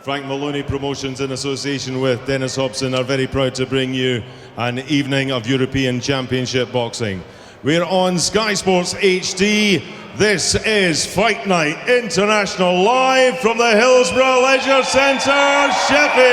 Frank Maloney Promotions in association with Dennis Hobson are very proud to bring you an evening of European Championship boxing. We're on Sky Sports HD. This is Fight Night International, live from the Hillsborough Leisure Centre, Sheffield.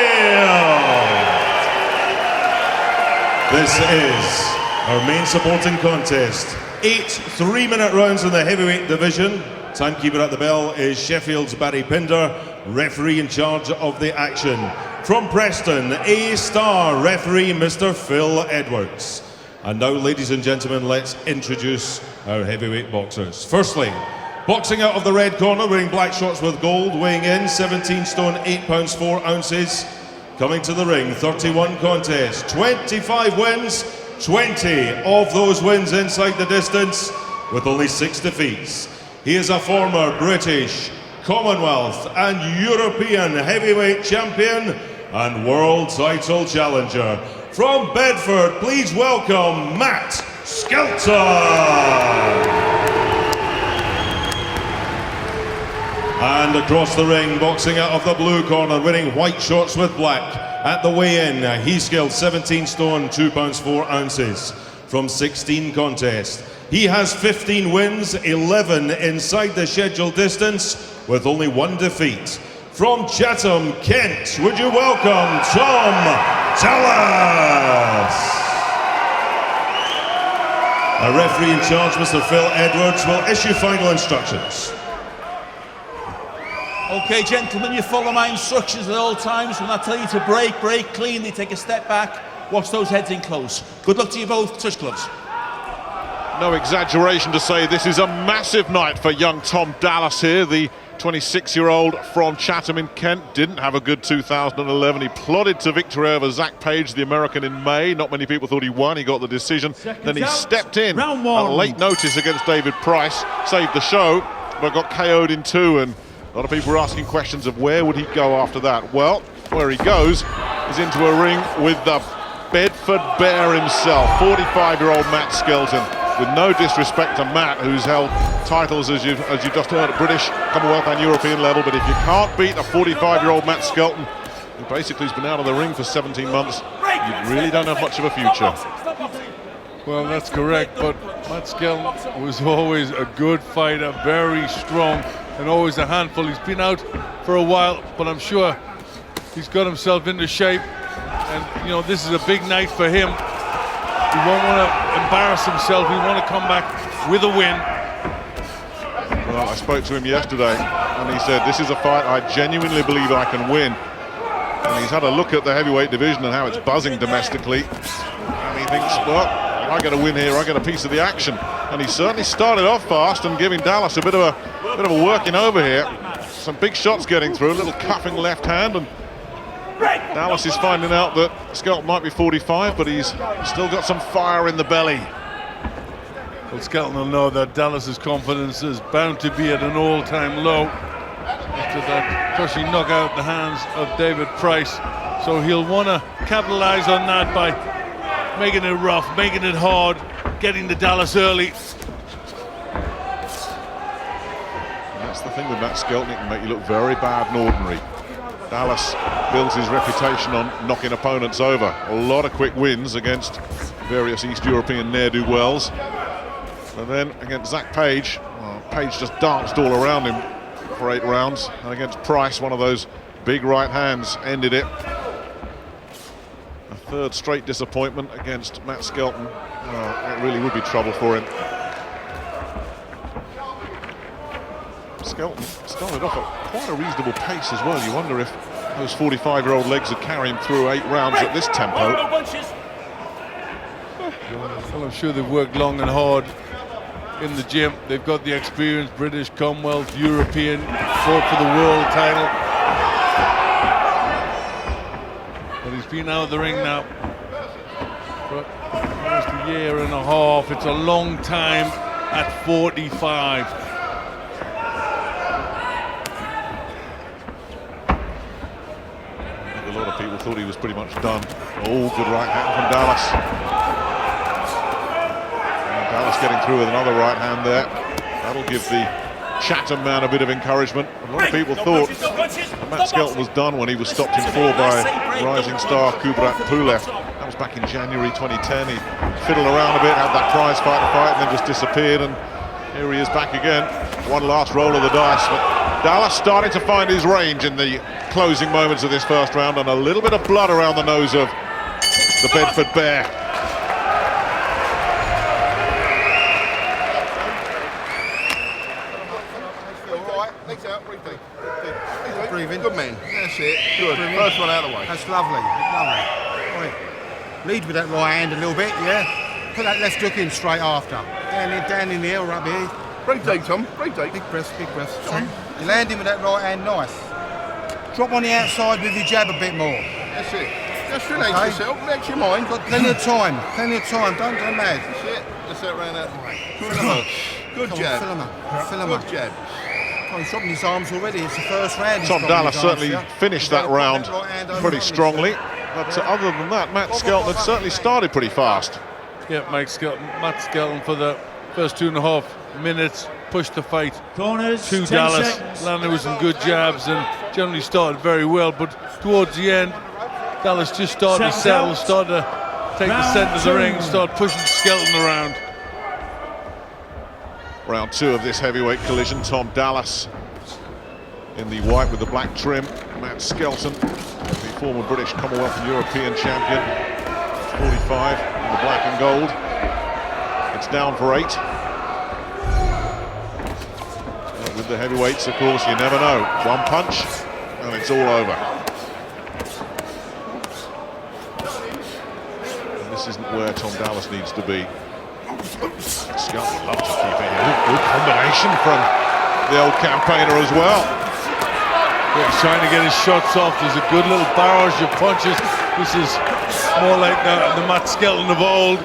This is our main supporting contest. 8 3-minute rounds in the heavyweight division. Timekeeper at the bell is Sheffield's Barry Pinder, referee in charge of the action. From Preston, A-star referee Mr. Phil Edwards. And now, ladies and gentlemen, let's introduce our heavyweight boxers. Firstly, boxing out of the red corner, wearing black shorts with gold, weighing in 17 stone, 8 pounds 4 ounces. Coming to the ring, 31 contests, 25 wins, 20 of those wins inside the distance, with only 6 defeats. He is a former British, Commonwealth and European heavyweight champion and world title challenger. From Bedford, please welcome Matt Skelton. And across the ring, boxing out of the blue corner, wearing white shorts with black. At the weigh-in, he scaled 17 stone, 2 pounds 4 ounces from 16 contests. He has 15 wins, 11 inside the scheduled distance, with only 1 defeat. From Chatham, Kent, would you welcome Tom Tallis? Our referee in charge, Mr. Phil Edwards, will issue final instructions. Okay, gentlemen, you follow my instructions at all times. When I tell you to break cleanly, take a step back, watch those heads in close. Good luck to you both. Touch gloves. No exaggeration to say this is a massive night for young Tom Dallas here, the 26-year-old from Chatham in Kent. Didn't have a good 2011. He plodded to victory over Zach Page, the American, in May. Not many people thought he won. He got the decision. Then he stepped in at late notice against David Price, saved the show, but got KO'd in 2. And a lot of people were asking questions of where would he go after that. Well, where he goes is into a ring with the Bedford Bear himself, 45-year-old Matt Skelton. With no disrespect to Matt, who's held titles, as you just heard, at British, Commonwealth and European level, but if you can't beat a 45-year-old Matt Skelton, who basically has been out of the ring for 17 months, you really don't have much of a future. Well, that's correct, but Matt Skelton was always a good fighter, very strong, and always a handful. He's been out for a while, but I'm sure he's got himself into shape, and, you know, this is a big night for him. He won't want to embarrass himself. He want to come back with a win. Well, I spoke to him yesterday, and he said, this is a fight I genuinely believe I can win. And he's had a look at the heavyweight division and how it's buzzing domestically. And he thinks, well, I get a win here, I get a piece of the action. And he certainly started off fast and giving Dallas a bit of a working over here. Some big shots getting through, a little cuffing left hand, and Dallas is finding out that Skelton might be 45, but he's still got some fire in the belly. Well, Skelton will know that Dallas's confidence is bound to be at an all-time low after that crushing knockout at the hands of David Price. So he'll want to capitalize on that by making it rough, making it hard, getting to Dallas early. That's the thing with Matt Skelton, it can make you look very bad and ordinary. Dallas builds his reputation on knocking opponents over. A lot of quick wins against various East European ne'er-do-wells. And then against Zach Page, well, Page just danced all around him for 8 rounds. And against Price, one of those big right hands ended it. A 3rd straight disappointment against Matt Skelton. It really would be trouble for him. Skelton started off at quite a reasonable pace as well. You wonder if those 45-year-old legs would carry him through 8 rounds at this tempo. Well, I'm sure they've worked long and hard in the gym. They've got the experience, British, Commonwealth, European, fought for the world title. But he's been out of the ring now for almost a year and a half. It's a long time at 45. A lot of people thought he was pretty much done. Oh, good right hand from Dallas. And Dallas getting through with another right hand there. That'll give the Chatham man a bit of encouragement. A lot of people thought Matt Skelton was done when he was stopped in 4 by rising star Kubrat Pulev. That was back in January 2010. He fiddled around a bit, had that prize fight to fight, and then just disappeared. And here he is back again. One last roll of the dice. But Dallas starting to find his range in the closing moments of this first round, and a little bit of blood around the nose of the Bedford Bear. Breathing. Good man. That's it. Good. First one out of the way. That's lovely. Lovely. Right. Lead with that right hand a little bit, yeah? Put that left hook in straight after. Down in the air, up here. Breathe deep, Tom. Breathe deep. Big breaths, big breaths. You land in with that right hand, nice. Drop on the outside with your jab a bit more. That's it. Just relax yourself, relax your mind. Got plenty of time. Plenty of time. Don't go mad. That's it. Just that round that way. Good jab. Fill him up. Fill him up. Good jab. He's dropping his arms already. It's the first round. Tom Dallas certainly finished that round pretty strongly. But other than that, Matt Skelton had certainly started pretty fast. Yeah, Matt Skelton for the first 2.5 minutes pushed the fight Corners, to Dallas. Landed with some good jabs and generally started very well. But towards the end, Dallas just started to settle, started to take the centre of the ring, started pushing Skelton around. Round 2 of this heavyweight collision. Tom Dallas in the white with the black trim. Matt Skelton, the former British Commonwealth and European champion, 45 in the black and gold. It's down for 8. But with the heavyweights, of course, you never know. One punch and it's all over. And this isn't where Tom Dallas needs to be. Skelton would love to keep it here. Good combination from the old campaigner as well. Yeah, he's trying to get his shots off. There's a good little barrage of punches. This is more like the Matt Skelton of old.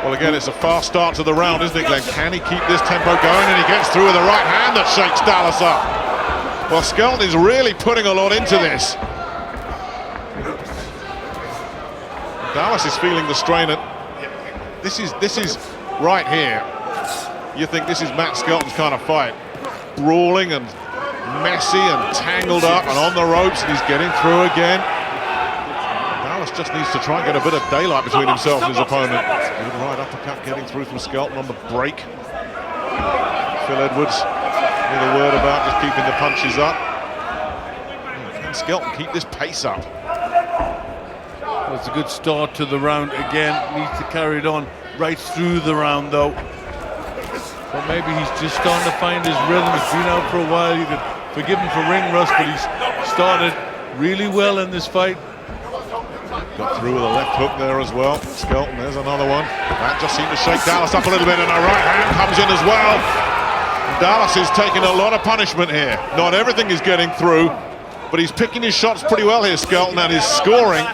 Well, again, it's a fast start to the round, isn't it, Glenn? Can he keep this tempo going? And he gets through with a right hand that shakes Dallas up. Well, Skelton is really putting a lot into this. Dallas is feeling the strain. This is right here. You think this is Matt Skelton's kind of fight. Brawling and messy and tangled up and on the ropes, and he's getting through again. Dallas just needs to try and get a bit of daylight between himself and his opponent. Good right uppercut getting through from Skelton on the break. Phil Edwards with a word about just keeping the punches up. Can Skelton keep this pace up? Well, it's a good start to the round again. Needs to carry it on right through the round though. But maybe he's just starting to find his rhythm. He's been out for a while. You could forgive him for ring rust, but he's started really well in this fight. Got through with a left hook there as well. Skelton, there's another one. That just seemed to shake Dallas up a little bit, and a right hand comes in as well. Dallas is taking a lot of punishment here. Not everything is getting through, but he's picking his shots pretty well here, Skelton, and he's scoring.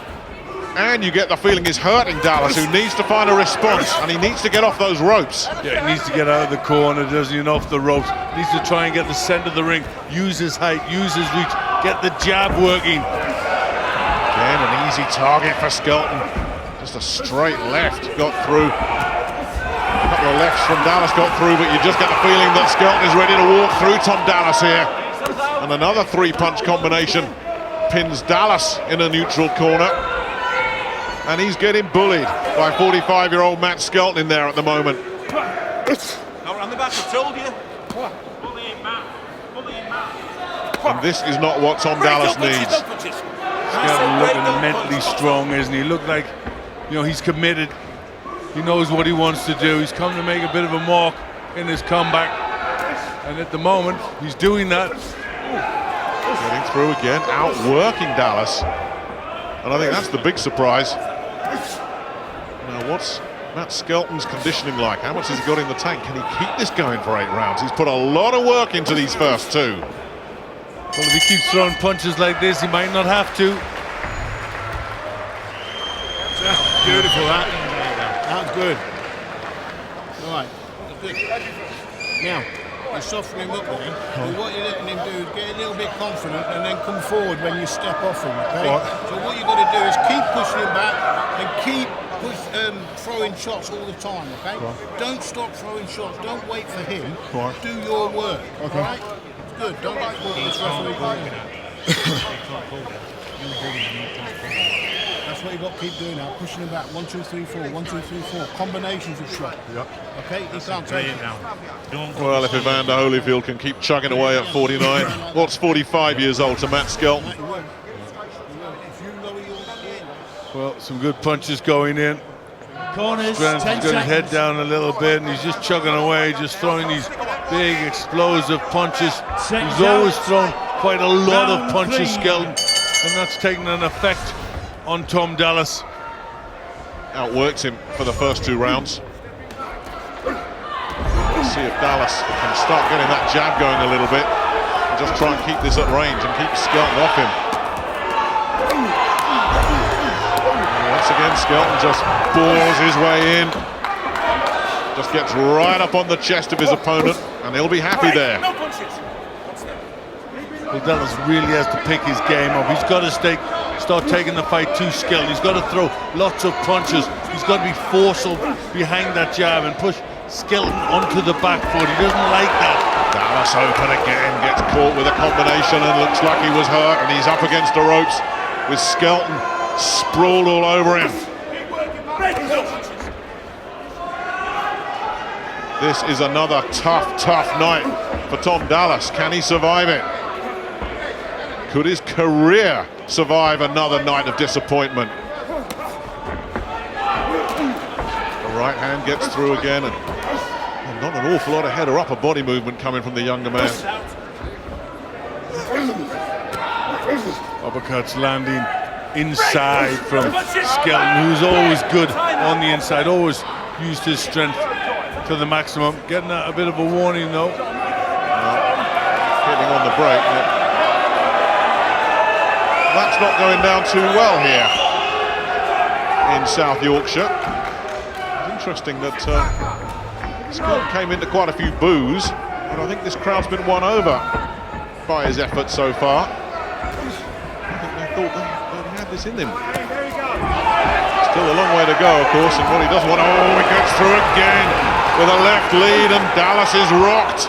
And you get the feeling he's hurting Dallas, who needs to find a response, and he needs to get off those ropes. Yeah, he needs to get out of the corner, doesn't he, and off the ropes. He needs to try and get the centre of the ring, use his height, use his reach, get the jab working. Again, an easy target for Skelton. Just a straight left got through. A couple of lefts from Dallas got through, but you just get the feeling that Skelton is ready to walk through Tom Dallas here. And another 3-punch combination pins Dallas in a neutral corner. And he's getting bullied by 45-year-old Matt Skelton in there at the moment. Now around the back, I told you. And this is not what Tom Dallas needs. Skelton looking mentally strong, isn't he? Look like, you know, he's committed. He knows what he wants to do. He's come to make a bit of a mark in his comeback. And at the moment, he's doing that. Getting through again, outworking Dallas. And I think that's the big surprise. Now, what's Matt Skelton's conditioning like? How much has he got in the tank? Can he keep this going for 8 rounds? He's put a lot of work into these first 2. Well, if he keeps throwing punches like this, he might not have to. Beautiful, that. That's good. All right. Good. Now, you soften him up there. But what you're letting him do is get a little bit confident and then come forward when you step off him, okay? What? So what you've got to do is keep pushing him back and keep throwing shots all the time, okay? Don't stop throwing shots. Don't wait for him. Do your work, okay? Right? It's good. Don't like what this referee. That's what you got to keep doing now. Pushing him back. 1, 2, 3, 4. 1, 2, 3, 4. Combinations of shot. Okay? He can't take it now. Well, if Evander Holyfield can keep chugging away at 49, what's 45 years old to Matt Skelton? Well, some good punches going in. Corners, Grant's 10 got his head seconds. down a little bit, and he's just chugging away, just throwing these big explosive punches. He's always thrown quite a lot of punches, Skelton, and that's taken an effect on Tom Dallas. Outworks him for the first 2 rounds. Let's see if Dallas can start getting that jab going a little bit and just try and keep this at range and keep Skelton off him. Once again, Skelton just bores his way in, just gets right up on the chest of his opponent, and he'll be happy there. Well, Dallas really has to pick his game up. He's got to start taking the fight to Skelton. He's got to throw lots of punches. He's got to be forceful behind that jab and push Skelton onto the back foot. He doesn't like that. Dallas open again, gets caught with a combination and looks like he was hurt, and he's up against the ropes with Skelton sprawled all over him. This is another tough night for Tom Dallas. Can he survive it? Could his career survive another night of disappointment? The right hand gets through again, and not an awful lot of head or upper body movement coming from the younger man. Uppercuts landing inside from Skelton, who's always good on the inside, always used his strength to the maximum. Getting a bit of a warning though. Hitting on the break. That's not going down too well here in South Yorkshire. It's interesting that Skelton came into quite a few boos, and I think this crowd's been won over by his efforts so far. I think they thought they had this in him. Still a long way to go, of course, and what he does want, he gets through again with a left lead, and Dallas is rocked.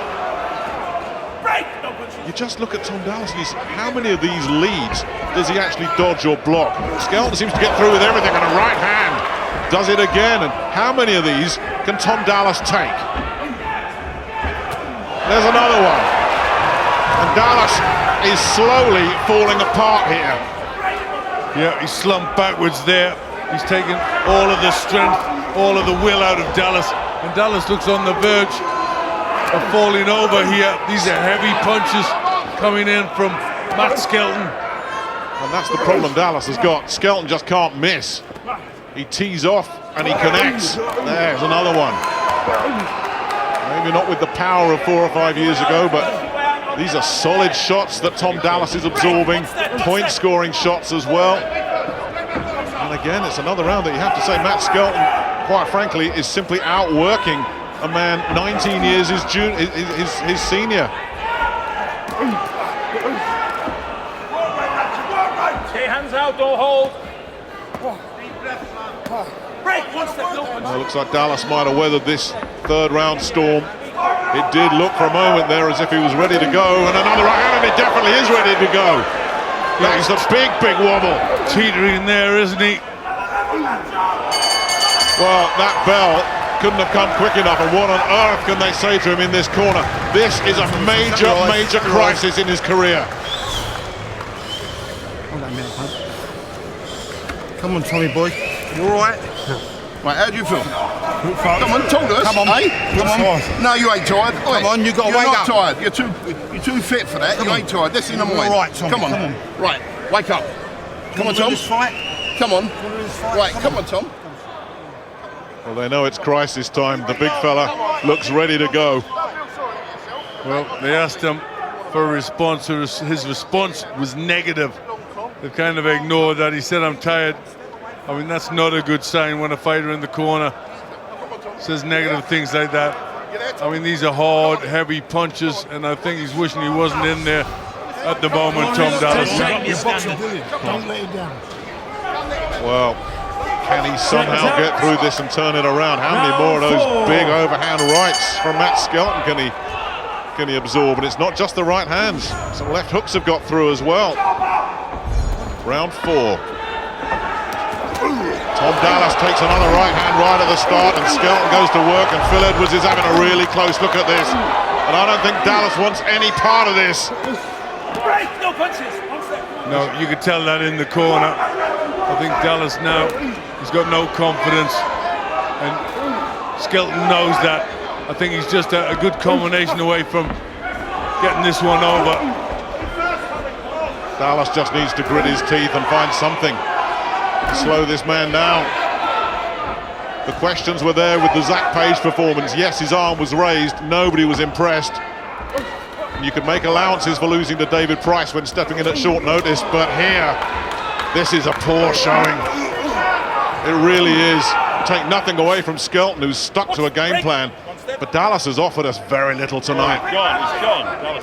You just look at Tom Dallas, and how many of these leads does he actually dodge or block? Skelton seems to get through with everything, and a right hand does it again, and how many of these can Tom Dallas take? There's another one, and Dallas is slowly falling apart here. Yeah, he's slumped backwards there. He's taken all of the strength, all of the will out of Dallas, and Dallas looks on the verge of falling over here. These are heavy punches coming in from Matt Skelton. And that's the problem Dallas has got. Skelton just can't miss. He tees off and he connects. There's another one. Maybe not with the power of 4 or 5 years ago, but these are solid shots that Tom Dallas is absorbing. Point-scoring shots as well. And again, it's another round that you have to say Matt Skelton, quite frankly, is simply outworking a man 19 years his senior. Stay hands out, don't hold. Break, one step, no punch. Well, looks like Dallas might have weathered this 3rd round storm. It did look for a moment there as if he was ready to go, and another right hand, and it definitely is ready to go. That's a big wobble. Teetering there, isn't he? Well, that bell couldn't have come quick enough, and what on earth can they say to him in this corner? This is a major crisis in his career. Hold on a minute, bud. Come on, Tommy boy. You all right? Right, how do you feel? Come on, talk to us. Come on, eh? Come on. No, you ain't tired. Come on, you got to wake up. You're not tired. You're too fit for that. You ain't tired. This is the morning. All right, Tommy. Come on. Right, wake up. Come on, Tom. This fight? Come on. Right, come on, Tom. Well, they know it's crisis time. The big fella looks ready to go. Well, they asked him for a response. His response was negative. They kind of ignored that. He said, I'm tired. I mean, that's not a good sign when a fighter in the corner says negative things like that. I mean, these are hard, heavy punches, and I think he's wishing he wasn't in there at the moment, Tom Dallas. Your boxing brilliant. Don't let it down. Well, Can he somehow get through this and turn it around? How many more of those big overhand rights from Matt Skelton can he absorb? And it's not just the right hands. Some left hooks have got through as well. Round 4. Tom Dallas takes another right hand right at the start, and Skelton goes to work, and Phil Edwards is having a really close look at this. And I don't think Dallas wants any part of this. Break, no punches. No, you could tell that in the corner. I think Dallas now, he's got no confidence, and Skelton knows that. I think he's just a good combination away from getting this one over. Dallas just needs to grit his teeth and find something to slow this man down. The questions were there with the Zach Page performance. Yes, his arm was raised, nobody was impressed. And you could make allowances for losing to David Price when stepping in at short notice, but here, this is a poor showing. It really is. Take nothing away from Skelton, who's stuck to a game plan, but Dallas has offered us very little tonight.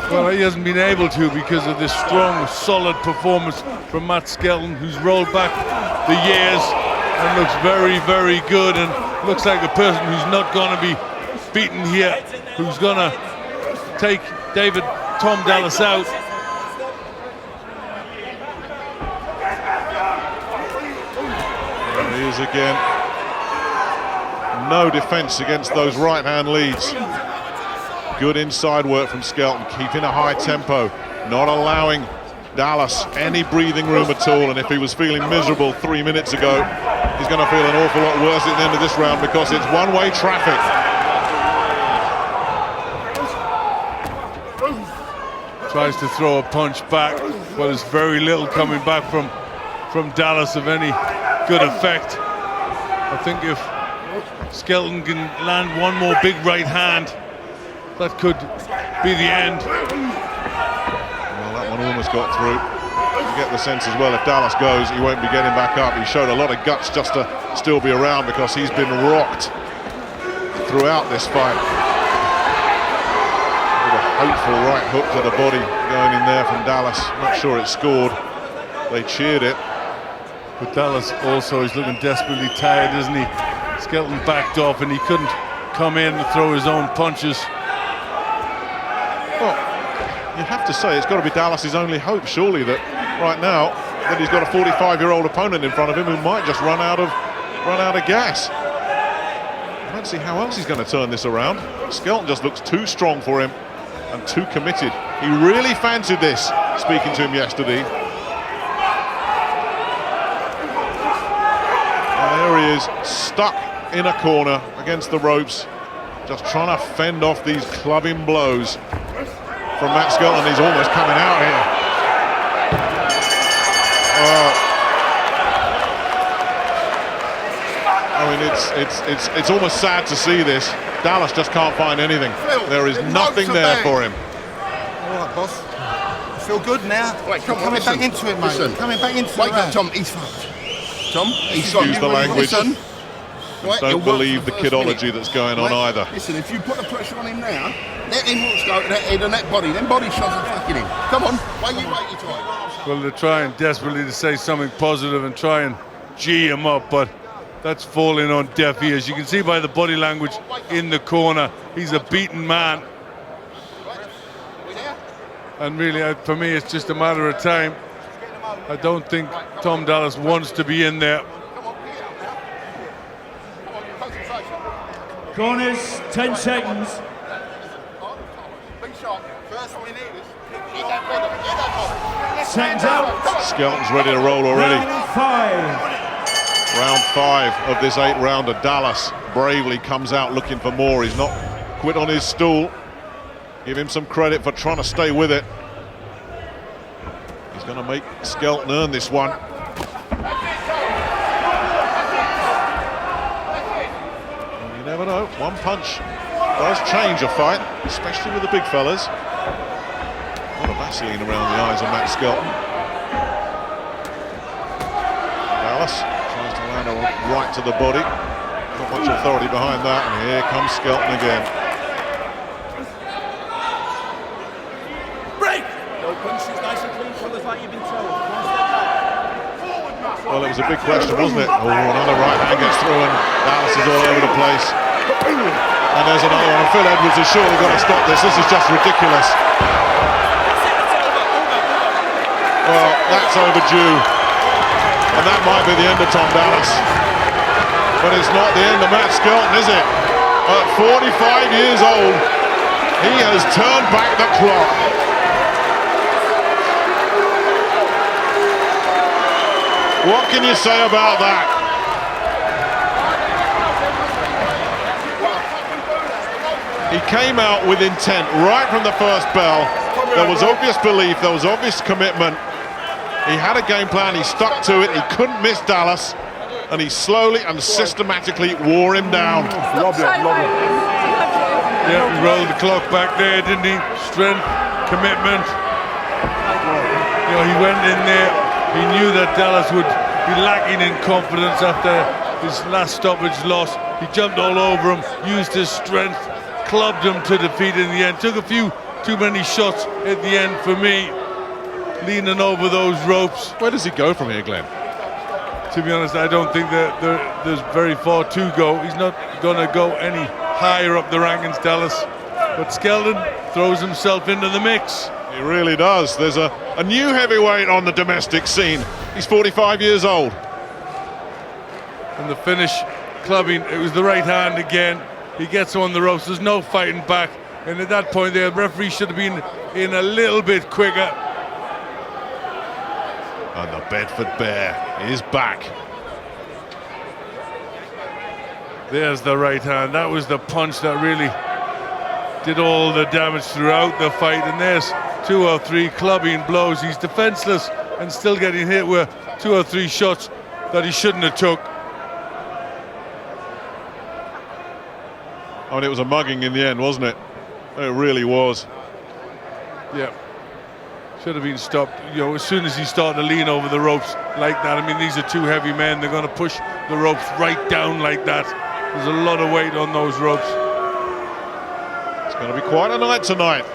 Well, he hasn't been able to because of this strong, solid performance from Matt Skelton, who's rolled back the years and looks very, very good, and looks like a person who's not going to be beaten here, who's going to take Tom Dallas out. There he is again. No defence against those right-hand leads. Good inside work from Skelton, keeping a high tempo, not allowing Dallas any breathing room at all. And if he was feeling miserable 3 minutes ago, he's going to feel an awful lot worse at the end of this round, because it's one-way traffic. Tries to throw a punch back, but there's very little coming back from Dallas of any good effect. I think if Skelton can land one more big right hand, that could be the end. Well, that one almost got through. You get the sense as well, if Dallas goes, he won't be getting back up. He showed a lot of guts just to still be around, because he's been rocked throughout this fight. With a hopeful right hook to the body going in there from Dallas. Not sure it scored. They cheered it. But Dallas also is looking desperately tired, isn't he? Skelton backed off and he couldn't come in and throw his own punches. Well, you have to say it's got to be Dallas's only hope, surely, that right now that he's got a 45-year-old opponent in front of him who might just run out of gas. I don't see how else he's going to turn this around. Skelton just looks too strong for him and too committed. He really fancied this, speaking to him yesterday. And there he is, stuck in a corner against the ropes, just trying to fend off these clubbing blows from Matt Skelton. He's almost coming out here. I mean, it's almost sad to see this. Dallas just can't find anything. There is nothing there for him. All right, boss. I feel good now. Right, come on, coming listen. back into it, mate. Listen. Coming back into Wake it. up, Tom. He's fucked. Tom, he's Excuse the language. Listen. Right, Don't you'll work believe for the first kidology minute. that's going on Right, either. Listen, if you put the pressure on him now, let him go to that head and that body. Then body shots are fucking him. Come on, wait your time. Well, they're trying desperately to say something positive and try and gee him up, but that's falling on deaf ears. You can see by the body language in the corner, he's a beaten man. And really, for me, it's just a matter of time. I don't think Tom Dallas wants to be in there. Corners, 10 seconds. Big shot. First one we need is hit that bottom. Hit that bottom. Seconds out. Skelton's ready to roll already. Round 5. Round 5 of this 8-rounder. Dallas bravely comes out looking for more. He's not quit on his stool. Give him some credit for trying to stay with it. He's going to make Skelton earn this one. You never know. One punch does change a fight, especially with the big fellas. A lot of Vaseline around the eyes of Matt Skelton. Dallas tries to land a right to the body. Not much authority behind that, and here comes Skelton again. Break! No punches, nice and clean, fellas, like you've been told. One step back. Forward, Matt. Well, it was a big question, wasn't it? Oh, another right hand gets through and Dallas is all over the place. And there's another one. Phil Edwards has surely got to stop this. This is just ridiculous. Well, that's overdue. And that might be the end of Tom Dallas. But it's not the end of Matt Skelton, is it? At 45 years old, he has turned back the clock. What can you say about that? He came out with intent right from the first bell. There was obvious belief, there was obvious commitment. He had a game plan, he stuck to it, he couldn't miss Dallas, and he slowly and systematically wore him down. Yeah, he rolled the clock back there, didn't he? Strength, commitment. You know, he went in there, he knew that Dallas would be lacking in confidence after his last stoppage loss. He jumped all over him, used his strength, clubbed him to defeat in the end. Took a few too many shots at the end for me, leaning over those ropes. Where does he go from here, Glenn? To be honest, I don't think that there's very far to go. He's not going to go any higher up the rankings, Dallas. But Skelton throws himself into the mix. He really does. There's a new heavyweight on the domestic scene. He's 45 years old. And the finish, clubbing, it was the right hand again. He gets on the ropes, there's no fighting back. And at that point the referee should have been in a little bit quicker. And the Bedford Bear is back. There's the right hand. That was the punch that really did all the damage throughout the fight. And there's 2 or 3 clubbing blows. He's defenseless and still getting hit with 2 or 3 shots that he shouldn't have took. I mean, it was a mugging in the end, wasn't it? It really was. Yeah. Should have been stopped. You know, as soon as he started to lean over the ropes like that. I mean, these are 2 heavy men. They're going to push the ropes right down like that. There's a lot of weight on those ropes. It's going to be quite a night tonight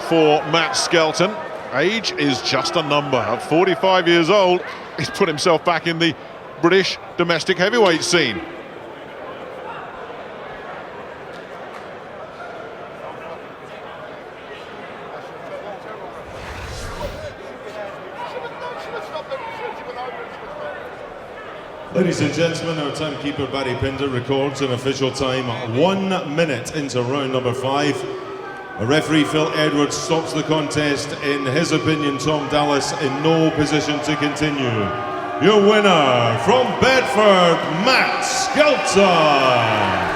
for Matt Skelton. Age is just a number. At 45 years old, he's put himself back in the British domestic heavyweight scene. Ladies and gentlemen, our timekeeper Barry Pinder records an official time 1 minute into round number 5. A referee Phil Edwards stops the contest. In his opinion, Tom Dallas in no position to continue. Your winner from Bedford, Matt Skelton.